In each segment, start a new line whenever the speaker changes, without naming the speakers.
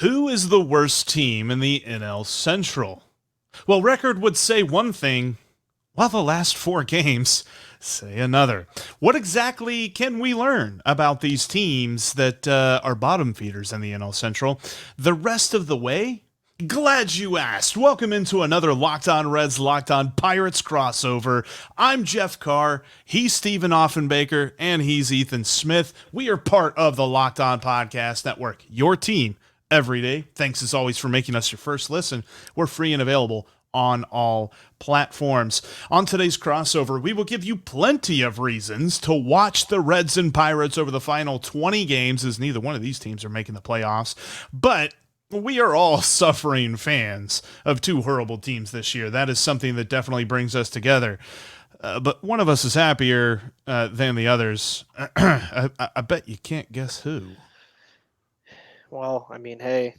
Who is the worst team in the NL Central? Well, record would say one thing, while the last 4 games say another. What exactly can we learn about these teams that are bottom feeders in the NL Central the rest of the way? Glad you asked. Welcome into another Locked On Reds, Locked On Pirates crossover. I'm Jeff Carr, he's Stephen Offenbaker, and he's Ethan Smith. We are part of the Locked On Podcast Network, your team every day. Thanks as always for making us your first listen. We're free and available on all platforms. On today's crossover, we will give you plenty of reasons to watch the Reds and Pirates over the final 20 games, as neither one of these teams are making the playoffs. But we are all suffering fans of two horrible teams this year. That is something that definitely brings us together. But one of us is happier than the others. I bet you can't guess who.
Well, I mean, hey,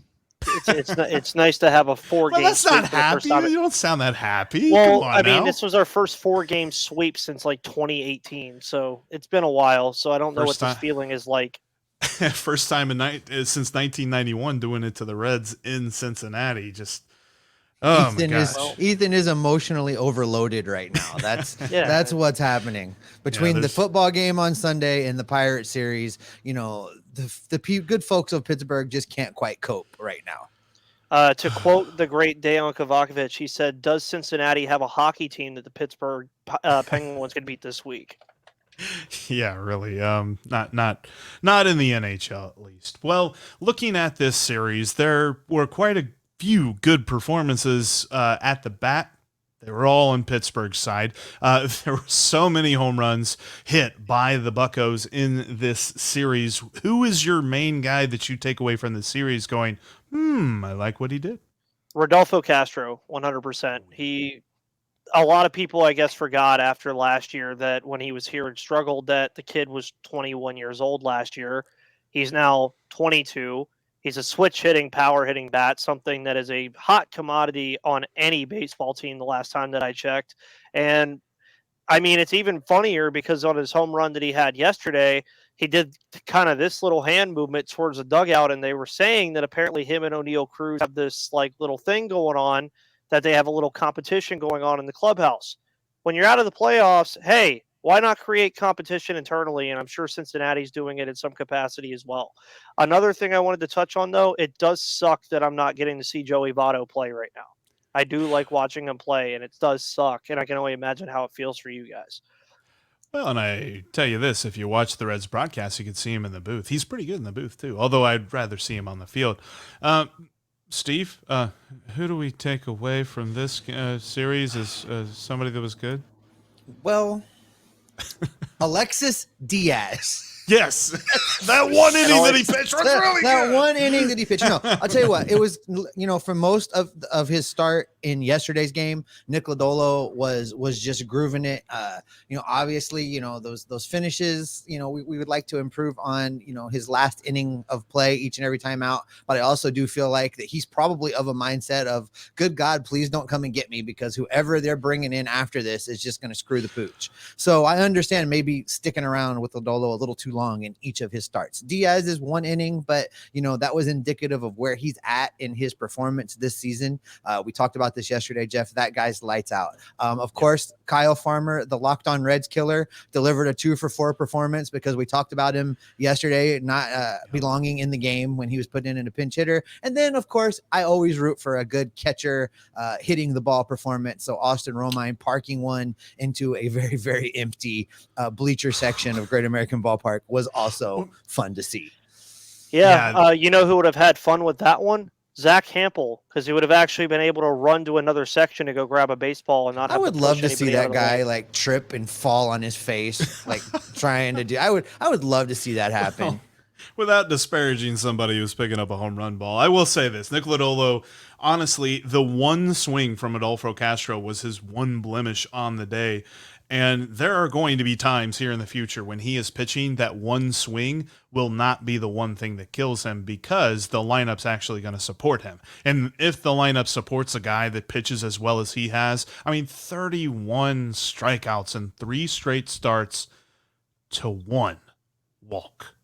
it's nice to have a 4-game.
Well, that's not happy. You don't sound that happy.
Well,
Come on now.
This was our first 4-game sweep since like 2018, so it's been a while. So I don't know what this feeling is like.
First time since 1991 doing it to the Reds in Cincinnati. Just
Ethan is emotionally overloaded right now. That's what's happening between the football game on Sunday and the Pirate series. You know, the good folks of Pittsburgh just can't quite cope right now.
To quote the great Dejan Kovacevic, he said, "Does Cincinnati have a hockey team that the Pittsburgh Penguins can beat this week?"
Yeah, really. Not in the NHL at least. Well, looking at this series, there were quite a few good performances at the bat. They were all on Pittsburgh's side. There were so many home runs hit by the Buccos in this series. Who is your main guy that you take away from the series going, I like what he did?
Rodolfo Castro, 100%. A lot of people, I guess, forgot after last year that when he was here and struggled that the kid was 21 years old last year. He's now 22. He's a switch-hitting, power-hitting bat, something that is a hot commodity on any baseball team the last time that I checked. And, I mean, it's even funnier because on his home run that he had yesterday, he did kind of this little hand movement towards the dugout, and they were saying that apparently him and ONeill Cruz have this, like, little thing going on, that they have a little competition going on in the clubhouse. When you're out of the playoffs, hey, why not create competition internally? And I'm sure Cincinnati's doing it in some capacity as well. Another thing I wanted to touch on, though, it does suck that I'm not getting to see Joey Votto play right now. I do like watching him play, and it does suck, and I can only imagine how it feels for you guys.
Well, and I tell you this, if you watch the Reds broadcast, you can see him in the booth. He's pretty good in the booth, too, although I'd rather see him on the field. Steve, who do we take away from this series as somebody that was good?
Well, Alexis Diaz.
Yes, that one inning that he pitched was really good.
That one inning that he pitched. No, I'll tell you what. It was, for most of his start in yesterday's game, Nick Lodolo was just grooving it. Obviously, those finishes. We would like to improve on his last inning of play each and every time out. But I also do feel like that he's probably of a mindset of, good God, please don't come and get me, because whoever they're bringing in after this is just going to screw the pooch. So I understand maybe sticking around with Lodolo a little too long in each of his starts. Diaz is one inning, but that was indicative of where he's at in his performance this season. We talked about this yesterday, Jeff. That guy's lights out. Of course, Kyle Farmer, the Locked On Reds killer, delivered a 2-for-4 performance because we talked about him yesterday not belonging in the game when he was put in a pinch hitter. And then, of course, I always root for a good catcher hitting the ball performance. So Austin Romine parking one into a very, very empty bleacher section of Great American Ballpark was also fun to see.
Yeah. You know who would have had fun with that one? Zach Hampel, because he would have actually been able to run to another section to go grab a baseball and not have
I would love to see that guy like trip and fall on his face, like trying to do. I would love to see that happen.
Well, without disparaging somebody who's picking up a home run ball, I will say this. Nick Lodolo, honestly, the one swing from Rodolfo Castro was his one blemish on the day. And there are going to be times here in the future when he is pitching that one swing will not be the one thing that kills him, because the lineup's actually going to support him. And if the lineup supports a guy that pitches as well as he has, 31 strikeouts and 3 straight starts to 1 walk.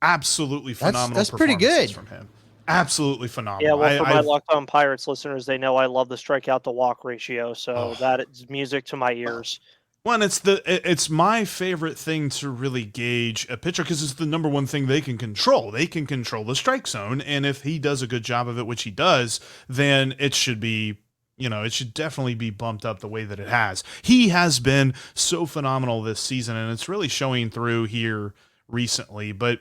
Absolutely phenomenal.
That's pretty good
from him. Absolutely
Yeah,
phenomenal.
well, for my
I've
Locked On Pirates listeners, they know I love the strikeout to walk ratio, so
oh.
that is music to my ears.
One, it's my favorite thing to really gauge a pitcher because it's the number one thing they can control. They can control the strike zone, and if he does a good job of it, which he does, then it should be, it should definitely be bumped up the way that it has. He has been so phenomenal this season, and it's really showing through here recently. But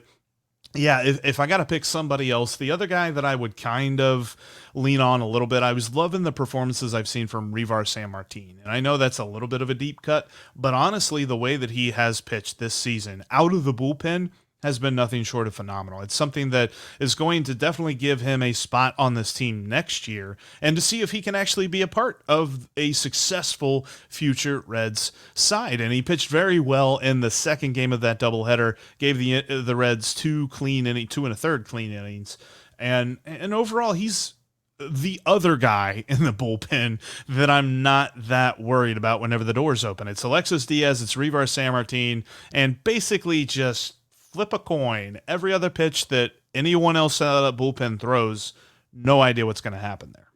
yeah, if I got to pick somebody else, the other guy that I would kind of lean on a little bit, I was loving the performances I've seen from Rivar Sanmartin. And I know that's a little bit of a deep cut, but honestly, the way that he has pitched this season out of the bullpen has been nothing short of phenomenal. It's something that is going to definitely give him a spot on this team next year and to see if he can actually be a part of a successful future Reds side. And he pitched very well in the second game of that doubleheader, gave the Reds 2 1/3 clean innings. And overall, he's the other guy in the bullpen that I'm not that worried about whenever the doors open. It's Alexis Diaz, it's Rivar Sanmartin, and basically just flip a coin. Every other pitch that anyone else out of that bullpen throws, no idea what's going to happen there.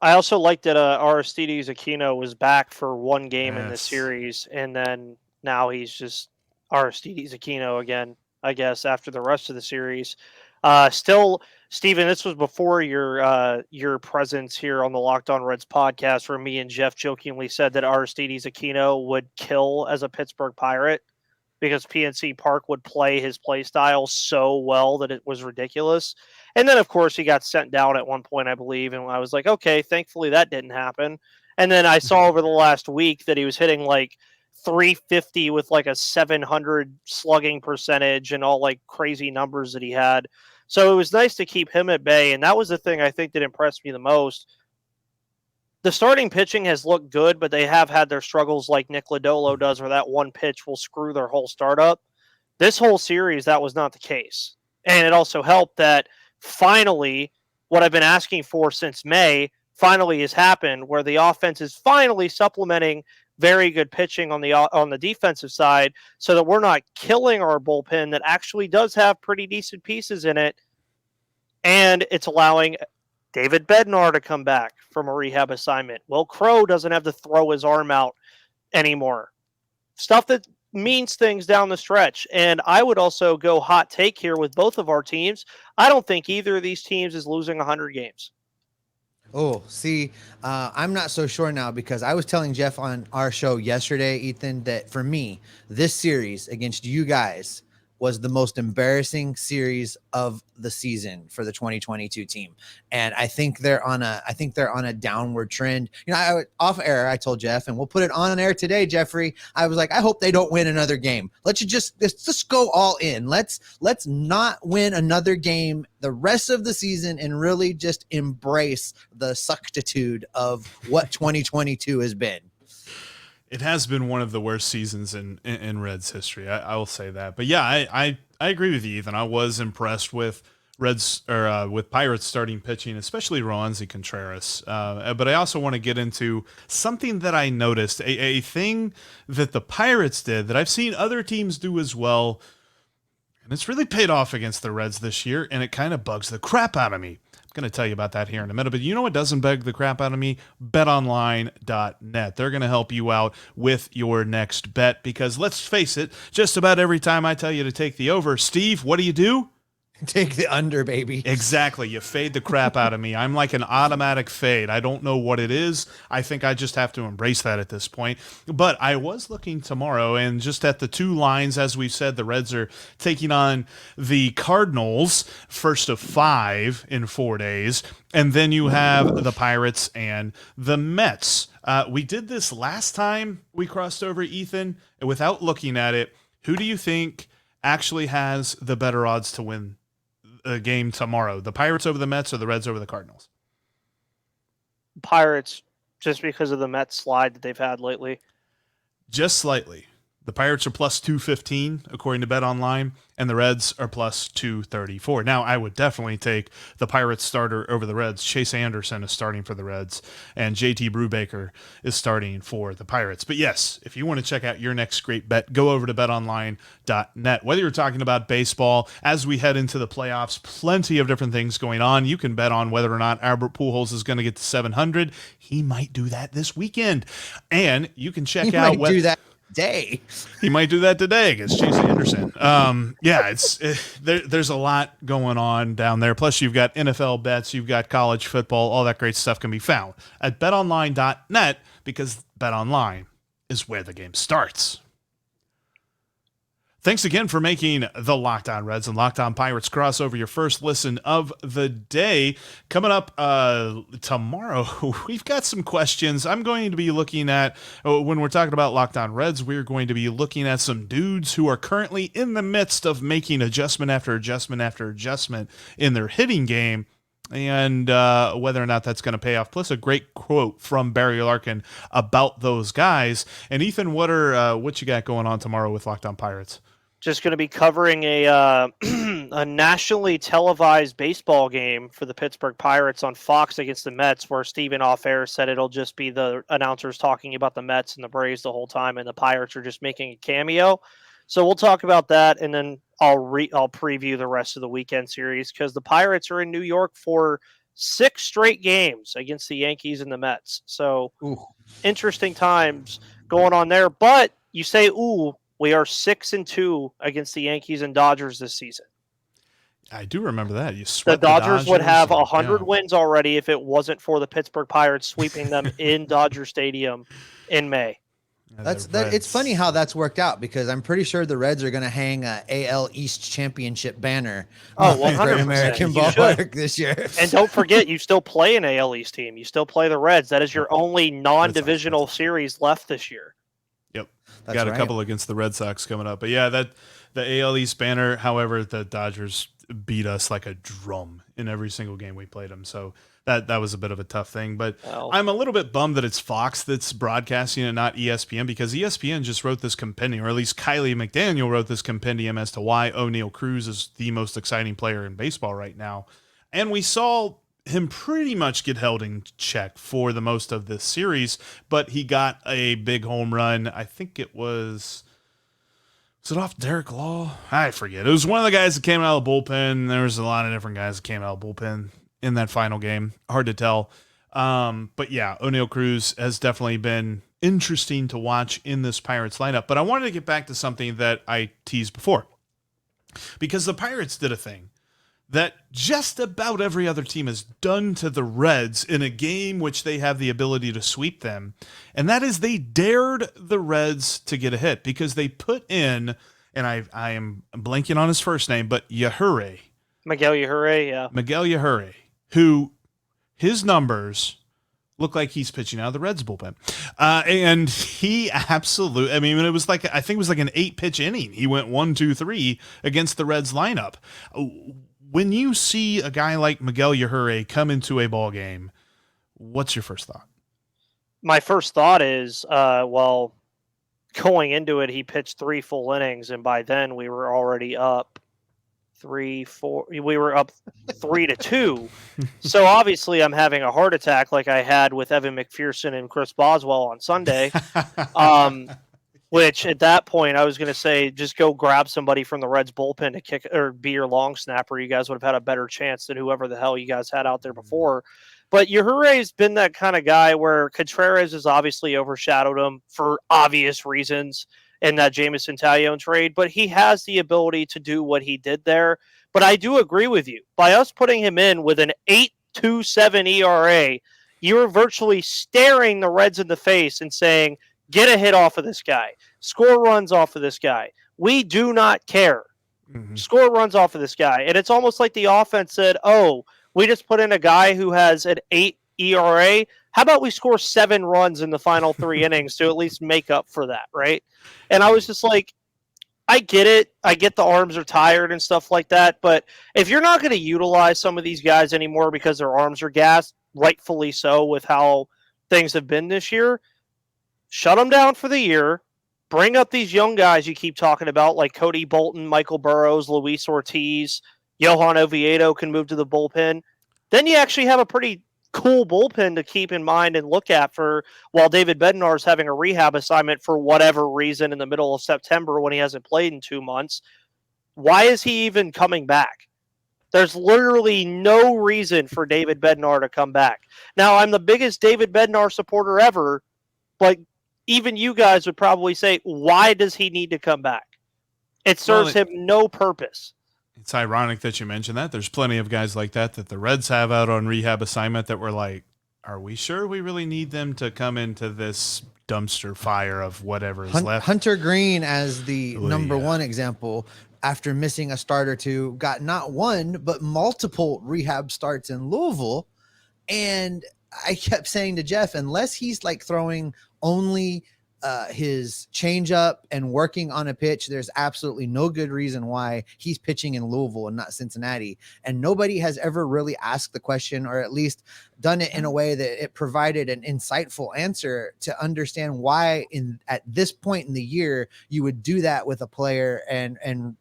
I also like that Aristides Aquino was back for one game in the
Yes.
series, and then now he's just Aristides Aquino again, I guess, after the rest of the series. Still, Steven, this was before your presence here on the Locked On Reds podcast, where me and Jeff jokingly said that Aristides Aquino would kill as a Pittsburgh Pirate because PNC Park would play his play style so well that it was ridiculous. And then, of course, he got sent down at one point, I believe, and I was like, okay, thankfully that didn't happen. And then I saw over the last week that he was hitting like 350 with like a 700 slugging percentage and all like crazy numbers that he had. So it was nice to keep him at bay, and that was the thing I think that impressed me the most. The starting pitching has looked good, but they have had their struggles like Nick Lodolo does, where that one pitch will screw their whole startup. This whole series, that was not the case. And it also helped that finally, what I've been asking for since May finally has happened, where the offense is finally supplementing very good pitching on the defensive side so that we're not killing our bullpen that actually does have pretty decent pieces in it. And it's allowing David Bednar to come back from a rehab assignment. Will Crow doesn't have to throw his arm out anymore. Stuff that means things down the stretch. And I would also go hot take here with both of our teams. I don't think either of these teams is losing 100 games.
Oh, see, I'm not so sure now because I was telling Jeff on our show yesterday, Ethan, that for me, this series against you guys was the most embarrassing series of the season for the 2022 team. And I think they're on a downward trend. Off air, I told Jeff, and we'll put it on air today, Jeffrey. I was like, I hope they don't win another game. Let's just go all in. Let's not win another game the rest of the season and really just embrace the suctitude of what 2022 has been.
It has been one of the worst seasons in Reds history. I will say that. But yeah, I agree with you, Ethan. I was impressed with with Pirates starting pitching, especially Roansy Contreras. But I also want to get into something that I noticed, a thing that the Pirates did that I've seen other teams do as well. And it's really paid off against the Reds this year, and it kind of bugs the crap out of me. Going to tell you about that here in a minute, but you know what doesn't beg the crap out of me? BetOnline.net. They're going to help you out with your next bet because let's face it, just about every time I tell you to take the over, Steve, what do?
Take the under, baby.
Exactly. You fade the crap out of me. I'm like an automatic fade. I don't know what it is. I think I just have to embrace that at this point. But I was looking tomorrow, and just at the two lines, as we said, the Reds are taking on the Cardinals, first of 5 in 4 days. And then you have the Pirates and the Mets. We did this last time we crossed over, Ethan. And without looking at it, who do you think actually has the better odds to win a game tomorrow? The Pirates over the Mets or the Reds over the Cardinals?
Pirates, just because of the Mets slide that they've had lately.
Just slightly. The Pirates are plus 215, according to BetOnline, and the Reds are plus 234. Now, I would definitely take the Pirates starter over the Reds. Chase Anderson is starting for the Reds, and JT Brubaker is starting for the Pirates. But yes, if you want to check out your next great bet, go over to betonline.net. Whether you're talking about baseball, as we head into the playoffs, plenty of different things going on. You can bet on whether or not Albert Pujols is going to get to 700. He might do that this weekend. And you can check
He
out
might do that day.
He might do that today against Chase Anderson. There's a lot going on down there. Plus, you've got NFL bets, you've got college football, all that great stuff can be found at betonline.net because BetOnline is where the game starts. Thanks again for making the Locked On Reds and Locked On Pirates crossover your first listen of the day. Coming up tomorrow, we've got some questions. I'm going to be looking at, when we're talking about Locked On Reds, we're going to be looking at some dudes who are currently in the midst of making adjustment after adjustment after adjustment in their hitting game, and whether or not that's going to pay off. Plus a great quote from Barry Larkin about those guys. And Ethan, what you got going on tomorrow with Locked On Pirates?
Just going to be covering a a nationally televised baseball game for the Pittsburgh Pirates on Fox against the Mets, where Steven off-air said it'll just be the announcers talking about the Mets and the Braves the whole time, and the Pirates are just making a cameo. So we'll talk about that, and then I'll preview the rest of the weekend series because the Pirates are in New York for 6 straight games against the Yankees and the Mets. So Interesting times going on there. But you say, we are 6-2 against the Yankees and Dodgers this season.
I do remember that. You swept
the Dodgers would have 100 wins already if it wasn't for the Pittsburgh Pirates sweeping them in Dodger Stadium in May.
It's funny how that's worked out because I'm pretty sure the Reds are going to hang a AL East championship banner
for
American Ballpark this year.
And don't forget, you still play an AL East team. You still play the Reds. That is your only non-divisional series left this year.
That's got a couple against the Red Sox coming up. But yeah, the AL East banner, however, the Dodgers beat us like a drum in every single game we played them. So that was a bit of a tough thing. But I'm a little bit bummed that it's Fox that's broadcasting and not ESPN, because ESPN just wrote this compendium, or at least Kylie McDaniel wrote this compendium as to why ONeill Cruz is the most exciting player in baseball right now. And we saw him pretty much get held in check for the most of this series, but he got a big home run. I think it was it off Derek Law? I forget. It was one of the guys that came out of the bullpen. There was a lot of different guys that came out of the bullpen in that final game. Hard to tell. But yeah, ONeill Cruz has definitely been interesting to watch in this Pirates lineup. But I wanted to get back to something that I teased before, because the Pirates did a thing that just about every other team has done to the Reds in a game which they have the ability to sweep them, and that is they dared the Reds to get a hit, because they put in, and I am blanking on his first name, but Yajure.
Miguel Yajure, yeah.
Miguel Yajure, who his numbers look like he's pitching out of the Reds bullpen. And he absolutely, I mean, I think it was like an 8-pitch inning. He went 1, 2, 3 against the Reds lineup. When you see a guy like Miguel Yajure come into a ball game, what's your first thought? My
first thought is, going into it, he pitched 3 full innings, and by then we were already up 3-4. We were up 3-2. So obviously, I'm having a heart attack like I had with Evan McPherson and Chris Boswell on Sunday. Which at that point, I was going to say, just go grab somebody from the Reds bullpen to kick or be your long snapper. You guys would have had a better chance than whoever the hell you guys had out there before. But Yajure's been that kind of guy where Contreras has obviously overshadowed him for obvious reasons in that Jameson Taillon trade. But he has the ability to do what he did there. But I do agree with you. By us putting him in with an 8.27 ERA, you were virtually staring the Reds in the face and saying, get a hit off of this guy. Score runs off of this guy. We do not care. Mm-hmm. Score runs off of this guy. And it's almost like the offense said, we just put in a guy who has an 8 ERA. How about we score 7 runs in the final 3 innings to at least make up for that, right? And I was just like, I get it. I get the arms are tired and stuff like that. But if you're not going to utilize some of these guys anymore because their arms are gassed, rightfully so with how things have been this year, shut them down for the year, bring up these young guys you keep talking about, like Cody Bolton, Michael Burrows, Luis Ortiz, Johan Oviedo can move to the bullpen. Then you actually have a pretty cool bullpen to keep in mind and look at for while David Bednar is having a rehab assignment for whatever reason in the middle of September when he hasn't played in 2 months. Why is he even coming back? There's literally no reason for David Bednar to come back. Now, I'm the biggest David Bednar supporter ever, but even you guys would probably say, why does he need to come back? It serves him no purpose.
It's ironic that you mentioned that. There's plenty of guys like that the Reds have out on rehab assignment that were like, are we sure we really need them to come into this dumpster fire of whatever is left?
Hunter Green as the number one example, after missing a start or two, got not one, but multiple rehab starts in Louisville. And I kept saying to Jeff, unless he's like throwing only his changeup and working on a pitch, there's absolutely no good reason why he's pitching in Louisville and not Cincinnati. And nobody has ever really asked the question, or at least done it in a way that it provided an insightful answer to understand why at this point in the year you would do that with a player and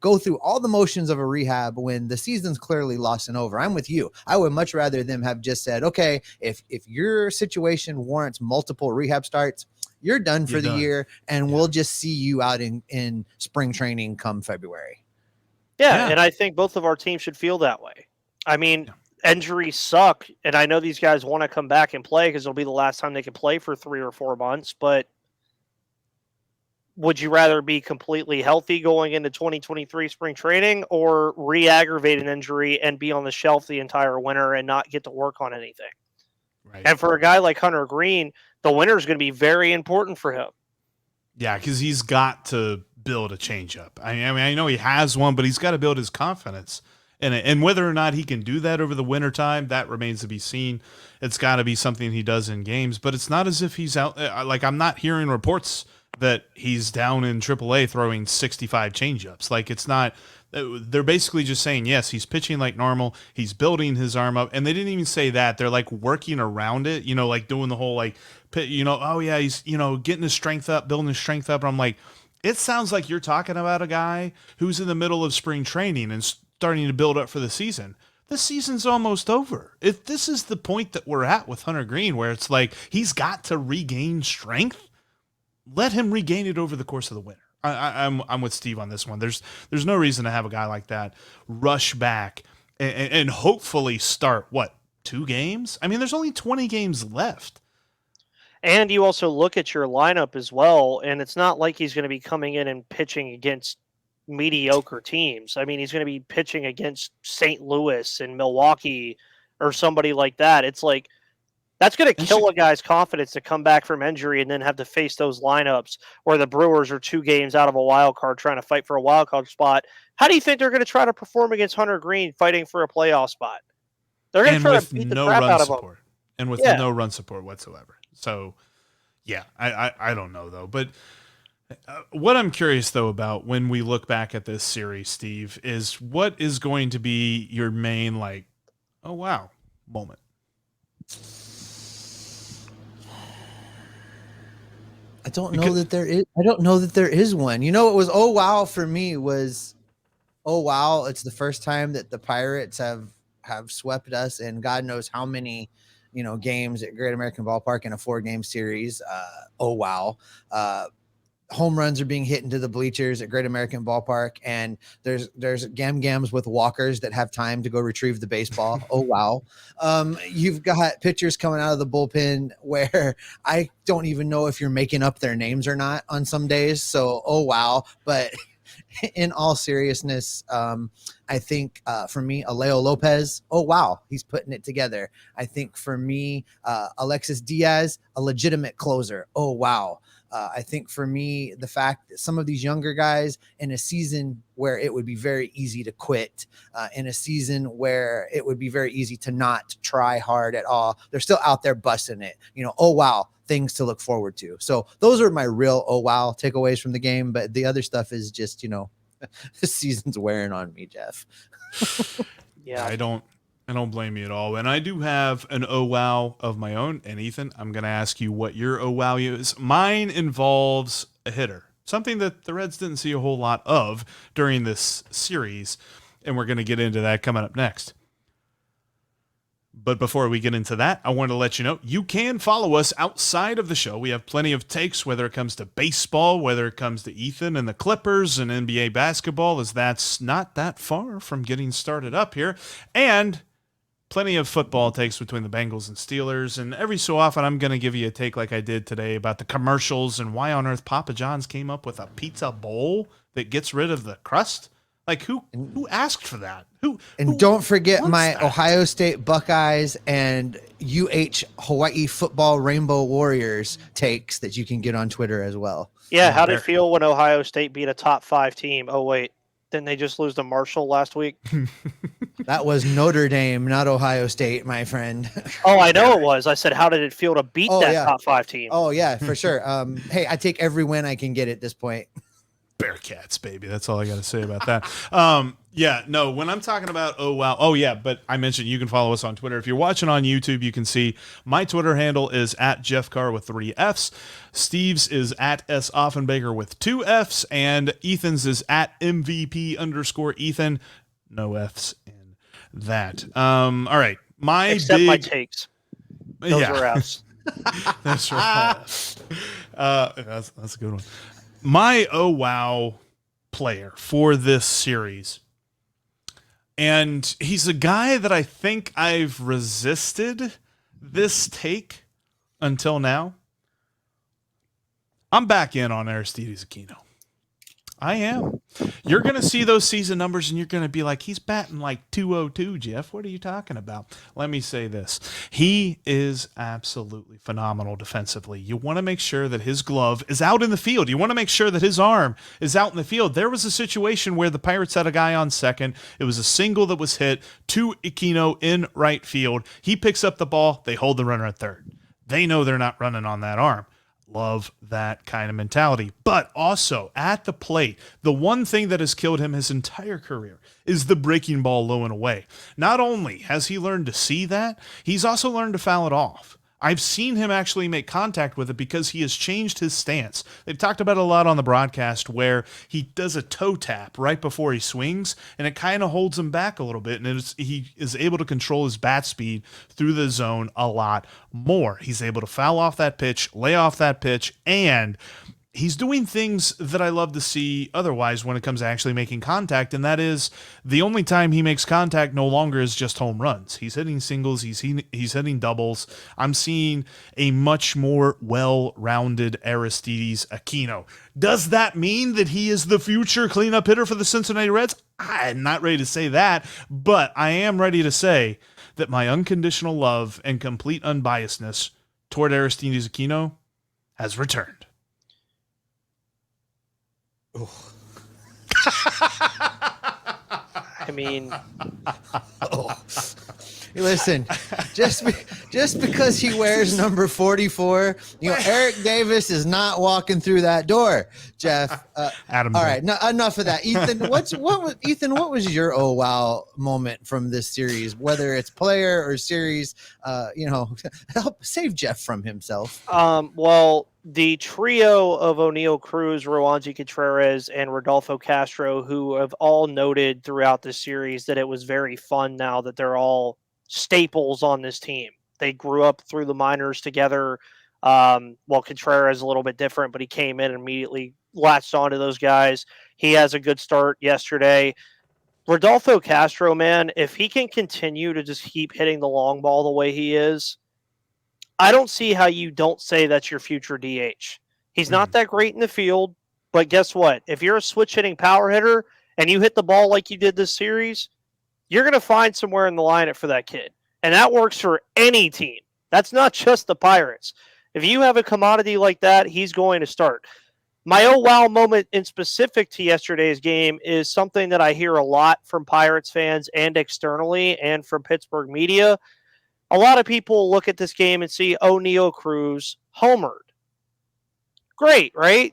go through all the motions of a rehab when the season's clearly lost and over. I'm with you. I would much rather them have just said, okay, if your situation warrants multiple rehab starts, you're done for the year, and we'll just see you out in spring training come February.
Yeah, and I think both of our teams should feel that way. I mean, injuries suck, and I know these guys want to come back and play because it'll be the last time they can play for 3 or 4 months, but would you rather be completely healthy going into 2023 spring training or re-aggravate an injury and be on the shelf the entire winter and not get to work on anything? Right. And for a guy like Hunter Green, the winter is going to be very important for him.
Yeah, because he's got to build a changeup. I mean, I know he has one, but he's got to build his confidence. And whether or not he can do that over the wintertime, that remains to be seen. It's got to be something he does in games, but it's not as if he's out. Like, I'm not hearing reports that he's down in AAA throwing 65 changeups. Like, it's not. They're basically just saying, yes, he's pitching like normal. He's building his arm up. And they didn't even say that. They're like working around it, like doing the whole like, oh yeah, he's, getting his strength up, building his strength up. And I'm like, it sounds like you're talking about a guy who's in the middle of spring training and starting to build up for the season. The season's almost over. If this is the point that we're at with Hunter Green, where it's like he's got to regain strength, let him regain it over the course of the winter. I'm with Steve on this one. There's no reason to have a guy like that rush back and hopefully start 2 games. I mean, there's only 20 games left.
And you also look at your lineup as well, and it's not like he's going to be coming in and pitching against mediocre teams. I mean, he's going to be pitching against St. Louis and Milwaukee or somebody like that. It's like, that's going to kill a guy's confidence to come back from injury and then have to face those lineups where the Brewers are 2 games out of a wild card trying to fight for a wild card spot. How do you think they're going to try to perform against Hunter Green fighting for a playoff spot? They're going to try to beat the crap out of him.
And with no run support whatsoever. So, yeah, I don't know, though. But what I'm curious, though, about when we look back at this series, Steve, is what is going to be your main, like, oh, wow, moment?
I don't know that there is one. What was oh wow for me was, oh wow, it's the first time that the Pirates have swept us, and God knows how many games at Great American Ballpark in a 4-game series. Oh wow. Home runs are being hit into the bleachers at Great American Ballpark, and there's gams with walkers that have time to go retrieve the baseball. Oh wow. You've got pitchers coming out of the bullpen where I don't even know if you're making up their names or not on some days. So oh wow. But in all seriousness, I think for me, Alejo Lopez, oh wow, he's putting it together. I think for me, Alexis Diaz, a legitimate closer. Oh wow. I think for me, the fact that some of these younger guys in a season where it would be very easy to quit, in a season where it would be very easy to not try hard at all, they're still out there busting it. Oh wow, things to look forward to. So those are my real oh wow takeaways from the game. But the other stuff is just this season's wearing on me, Jeff.
Yeah,
I don't blame you at all. And I do have an oh wow of my own. And Ethan, I'm going to ask you what your oh wow is. Mine involves a hitter, something that the Reds didn't see a whole lot of during this series, and we're going to get into that coming up next. But before we get into that, I want to let you know you can follow us outside of the show. We have plenty of takes, whether it comes to baseball, whether it comes to Ethan and the Clippers and NBA basketball, as that's not that far from getting started up here. And plenty of football takes between the Bengals and Steelers. And every so often, I'm going to give you a take like I did today about the commercials and why on earth Papa John's came up with a pizza bowl that gets rid of the crust. Like, who asked for that? Who
don't forget my
that?
Ohio State Buckeyes and Hawaii football Rainbow Warriors takes that you can get on Twitter as well.
Yeah, how did it feel when Ohio State beat a top 5 team? Oh, wait. Didn't they just lose to Marshall last week?
That was Notre Dame, not Ohio State, my friend.
Oh, I know it was. I said, how did it feel to beat top 5 team?
Oh, yeah, for sure. Hey, I take every win I can get at this point.
Bearcats, baby. That's all I got to say about that. Yeah, no, when I'm talking about, oh, wow. Oh, yeah, but I mentioned you can follow us on Twitter. If you're watching on YouTube, you can see my Twitter handle is at Jeff Carr with 3 Fs. Steve's is at S. Offenbaker with 2 Fs. And Ethan's is at MVP_Ethan. No Fs in that. All right.
Except my takes. Those were Fs.
That's right. That's a good one. My oh wow player for this series, and he's a guy that I think I've resisted this take until now. I'm back in on Aristides Aquino. I am. You're going to see those season numbers and you're going to be like, he's batting like 202, Jeff. What are you talking about? Let me say this. He is absolutely phenomenal defensively. You want to make sure that his glove is out in the field. You want to make sure that his arm is out in the field. There was a situation where the Pirates had a guy on second. It was a single that was hit to Aquino in right field. He picks up the ball. They hold the runner at third. They know they're not running on that arm. Love that kind of mentality. But also at the plate, the one thing that has killed him his entire career is the breaking ball low and away. Not only has he learned to see that, he's also learned to foul it off. I've seen him actually make contact with it because he has changed his stance. They've talked about it a lot on the broadcast where he does a toe tap right before he swings, and it kind of holds him back a little bit, and he is able to control his bat speed through the zone a lot more. He's able to foul off that pitch, lay off that pitch, and he's doing things that I love to see otherwise when it comes to actually making contact, and that is the only time he makes contact no longer is just home runs. He's hitting singles, he's hitting doubles. I'm seeing a much more well-rounded Aristides Aquino. Does that mean that he is the future cleanup hitter for the Cincinnati Reds? I'm not ready to say that, but I am ready to say that my unconditional love and complete unbiasedness toward Aristides Aquino has returned.
I mean,
listen, just because he wears number 44, Eric Davis is not walking through that door, Jeff.
Adam.
All right, enough of that. Ethan, what was your oh wow moment from this series? Whether it's player or series, help save Jeff from himself.
Well, the trio of ONeill Cruz, Roansy Contreras, and Rodolfo Castro, who have all noted throughout this series that it was very fun now that they're all staples on this team. They grew up through the minors together. Contreras is a little bit different, but he came in and immediately latched onto those guys. He has a good start yesterday. Rodolfo Castro, man, if he can continue to just keep hitting the long ball the way he is, I don't see how you don't say that's your future DH. He's not that great in the field, but guess what? If you're a switch-hitting power hitter and you hit the ball like you did this series, you're going to find somewhere in the lineup for that kid. And that works for any team. That's not just the Pirates. If you have a commodity like that, he's going to start. My oh wow moment in specific to yesterday's game is something that I hear a lot from Pirates fans and externally and from Pittsburgh media. A lot of people look at this game and see ONeill Cruz homered. Great, right?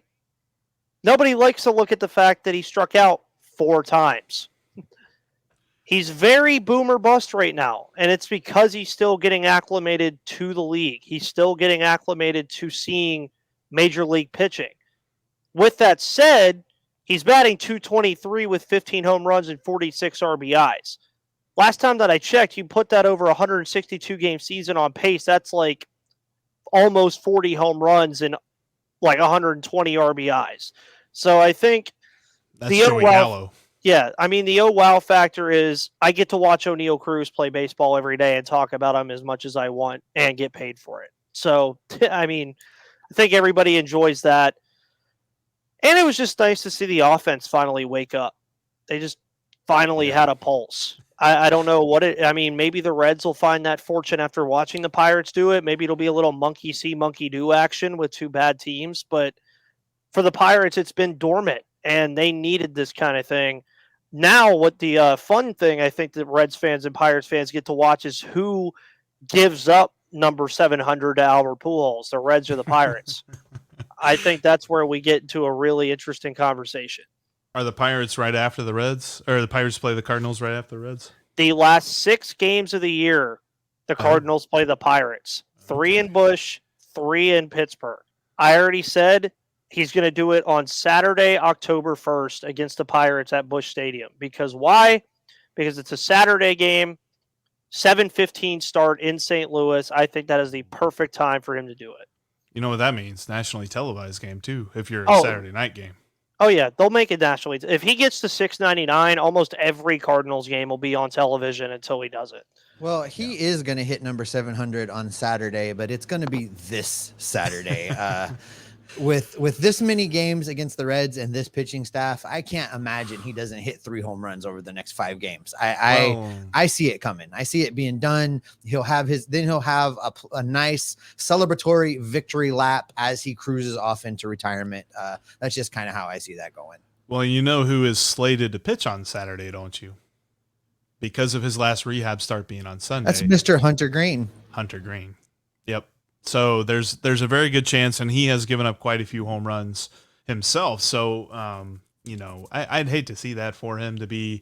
Nobody likes to look at the fact that he struck out 4 times. He's very boomer bust right now, and it's because he's still getting acclimated to the league. He's still getting acclimated to seeing major league pitching. With that said, he's batting .223 with 15 home runs and 46 RBIs. Last time that I checked, you put that over a 162-game season on pace. That's like almost 40 home runs and like 120 RBIs. So I think
That's Joey Gallo.
Yeah, I mean, the wow factor is I get to watch ONeill Cruz play baseball every day and talk about him as much as I want and get paid for it. So, I mean, I think everybody enjoys that. And it was just nice to see the offense finally wake up. They just finally had a pulse. I don't know maybe the Reds will find that fortune after watching the Pirates do it. Maybe it'll be a little monkey see, monkey do action with two bad teams. But for the Pirates, it's been dormant, and they needed this kind of thing. Now, what the fun thing I think that Reds fans and Pirates fans get to watch is who gives up number 700 to Albert Pujols, the Reds or the Pirates. I think that's where we get into a really interesting conversation.
Are the Pirates right after the Reds? Or the Pirates play the Cardinals right after the Reds?
The last 6 games of the year, the Cardinals play the Pirates. 3 in Busch, 3 in Pittsburgh. I already said he's going to do it on Saturday, October 1st against the Pirates at Busch Stadium. Because why? Because it's a Saturday game, 7:15 start in St. Louis. I think that is the perfect time for him to do it.
You know what that means? Nationally televised game, too, if you're a Saturday night game.
Oh, yeah. They'll make it nationally. If he gets to $6.99, almost every Cardinals game will be on television until he does it.
Well, he is going to hit number 700 on Saturday, but it's going to be this Saturday. With this many games against the Reds and this pitching staff, I can't imagine he doesn't hit 3 home runs over the next 5 games. I see it coming. I see it being done. He'll have a nice celebratory victory lap as he cruises off into retirement. That's just kind of how I see that going.
Well, you know who is slated to pitch on Saturday, don't you? Because of his last rehab start being on Sunday.
That's Mr. Hunter Green.
Hunter Green. Yep. So there's a very good chance, and he has given up quite a few home runs himself. So, I'd hate to see that for him to be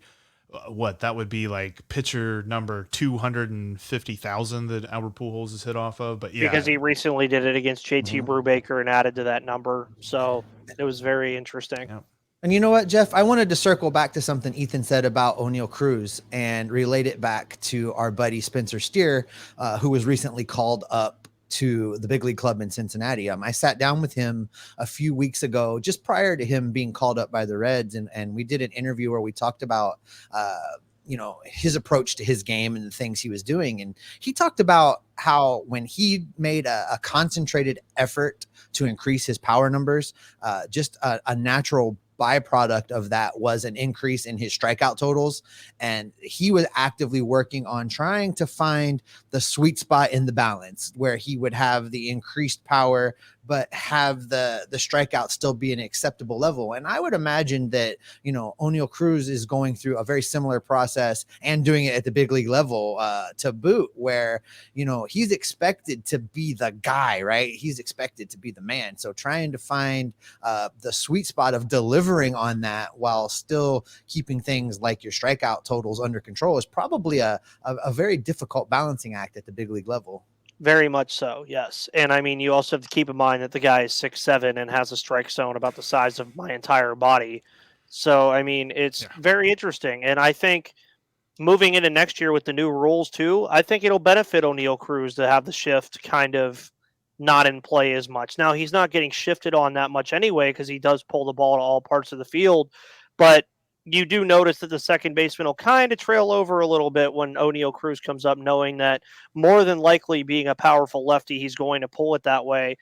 that would be like pitcher number 250,000 that Albert Pujols has hit off of. But yeah,
because he recently did it against JT Brubaker and added to that number. So it was very interesting.
Yep.
And you know what, Jeff? I wanted to circle back to something Ethan said about ONeill Cruz and relate it back to our buddy Spencer Steer, who was recently called up to the big league club in Cincinnati. I sat down with him a few weeks ago, just prior to him being called up by the Reds. And we did an interview where we talked about, his approach to his game and the things he was doing. And he talked about how when he made a concentrated effort to increase his power numbers, just a natural byproduct of that was an increase in his strikeout totals. And he was actively working on trying to find the sweet spot in the balance where he would have the increased power, but have the strikeout still be an acceptable level. And I would imagine that, ONeill Cruz is going through a very similar process and doing it at the big league level to boot, where, he's expected to be the guy, right? He's expected to be the man. So trying to find the sweet spot of delivering on that while still keeping things like your strikeout totals under control is probably a very difficult balancing act at the big league level.
Very much so, yes. And I mean, you also have to keep in mind that the guy is 6'7" and has a strike zone about the size of my entire body. So, I mean, it's very interesting. And I think moving into next year with the new rules too, I think it'll benefit ONeill Cruz to have the shift kind of not in play as much. Now, he's not getting shifted on that much anyway because he does pull the ball to all parts of the field. But you do notice that the second baseman will kind of trail over a little bit when ONeill Cruz comes up, knowing that more than likely being a powerful lefty, he's going to pull it that way.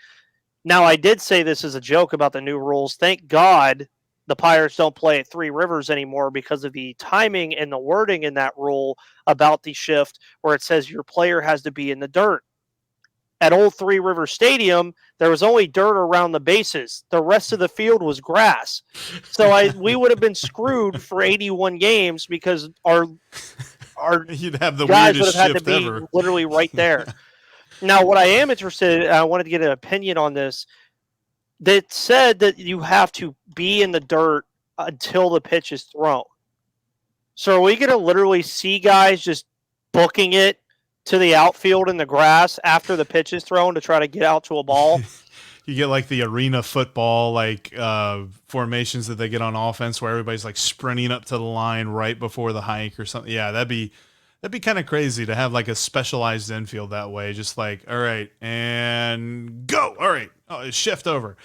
Now, I did say this as a joke about the new rules. Thank God the Pirates don't play at Three Rivers anymore because of the timing and the wording in that rule about the shift where it says your player has to be in the dirt. At Old Three River Stadium, there was only dirt around the bases. The rest of the field was grass. So we would have been screwed for 81 games because our
you'd have the
guys would
weirdest
have had
shift
to be
ever.
literally right there. Now, what I am interested in, I wanted to get an opinion on this. That said that you have to be in the dirt until the pitch is thrown. So are we going to literally see guys just booking it to the outfield in the grass after the pitch is thrown to try to get out to a ball?
You get like the arena football, like formations that they get on offense where everybody's like sprinting up to the line right before the hike or something. Yeah, that'd be kind of crazy to have like a specialized infield that way. Just like, all right, and go. All right, shift over.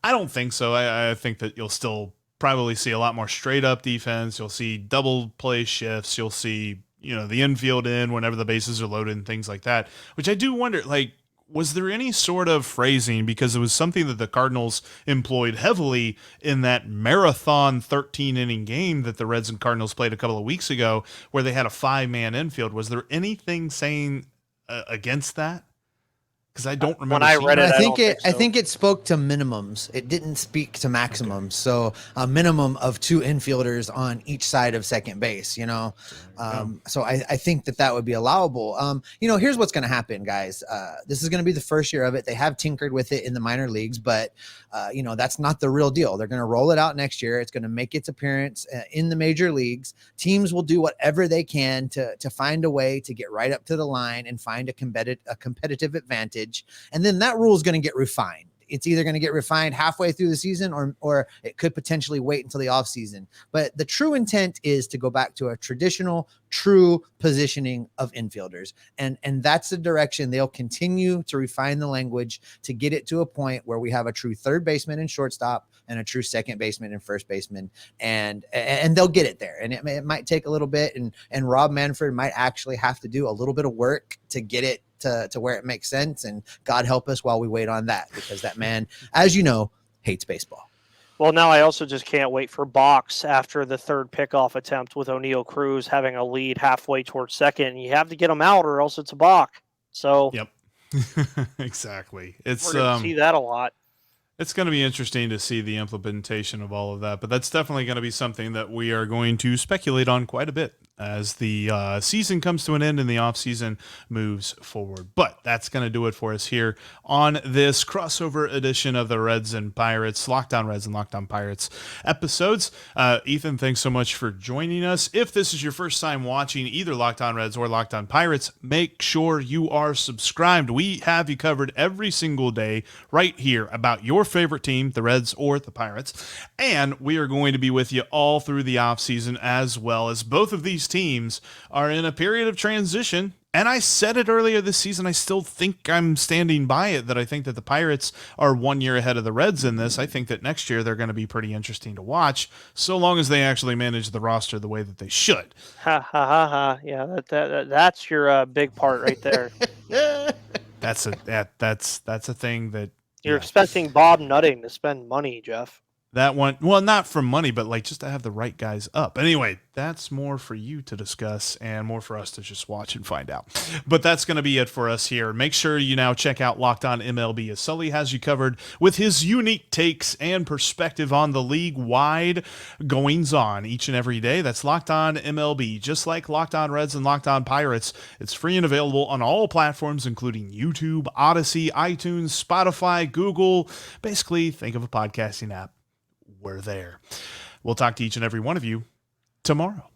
I don't think so. I think that you'll still probably see a lot more straight up defense. You'll see double play shifts. You'll see, the infield in whenever the bases are loaded and things like that, which I do wonder, like, was there any sort of phrasing, because it was something that the Cardinals employed heavily in that marathon 13-inning game that the Reds and Cardinals played a couple of weeks ago where they had a 5-man infield? Was there anything saying against that? Because I don't remember.
When I read it,
I think it spoke to minimums. It didn't speak to maximums. Okay. So a minimum of 2 infielders on each side of second base. So I think that would be allowable. Here's what's going to happen, guys. This is going to be the first year of it. They have tinkered with it in the minor leagues, but that's not the real deal. They're going to roll it out next year. It's going to make its appearance in the major leagues. Teams will do whatever they can to find a way to get right up to the line and find a competitive advantage. And then that rule is going to get refined. It's either going to get refined halfway through the season or it could potentially wait until the off season. But the true intent is to go back to a traditional, true positioning of infielders. And that's the direction they'll continue to refine the language to get it to a point where we have a true third baseman and shortstop and a true second baseman and first baseman. And they'll get it there. And it might take a little bit. And Rob Manfred might actually have to do a little bit of work to get it to where it makes sense, and God help us while we wait on that, because that man, as you know, hates baseball.
Well, now I also just can't wait for Box after the third pickoff attempt with ONeill Cruz having a lead halfway towards second. You have to get him out or else it's a balk. So
yep. Exactly.
We're going to see that a lot.
It's going to be interesting to see the implementation of all of that, but that's definitely going to be something that we are going to speculate on quite a bit as the season comes to an end and the offseason moves forward. But that's going to do it for us here on this crossover edition of the Reds and Pirates, Locked On Reds and Locked On Pirates episodes. Ethan, thanks so much for joining us. If this is your first time watching either Locked On Reds or Locked On Pirates, make sure you are subscribed. We have you covered every single day right here about your favorite team, the Reds or the Pirates. And we are going to be with you all through the offseason, as well as both of these teams are in a period of transition. And I said it earlier this season, I still think I'm standing by it, that I think that the Pirates are 1 year ahead of the Reds in this. I think that next year they're going to be pretty interesting to watch, so long as they actually manage the roster the way that they should.
Ha ha ha ha. Yeah, that's your big part right there.
That's a thing that
you're expecting Bob Nutting to spend money, Jeff.
That one, well, not for money, but like just to have the right guys up. Anyway, that's more for you to discuss and more for us to just watch and find out. But that's going to be it for us here. Make sure you now check out Locked On MLB, as Sully has you covered with his unique takes and perspective on the league-wide goings-on each and every day. That's Locked On MLB, just like Locked On Reds and Locked On Pirates. It's free and available on all platforms, including YouTube, Odyssey, iTunes, Spotify, Google. Basically, think of a podcasting app. We're there. We'll talk to each and every one of you tomorrow.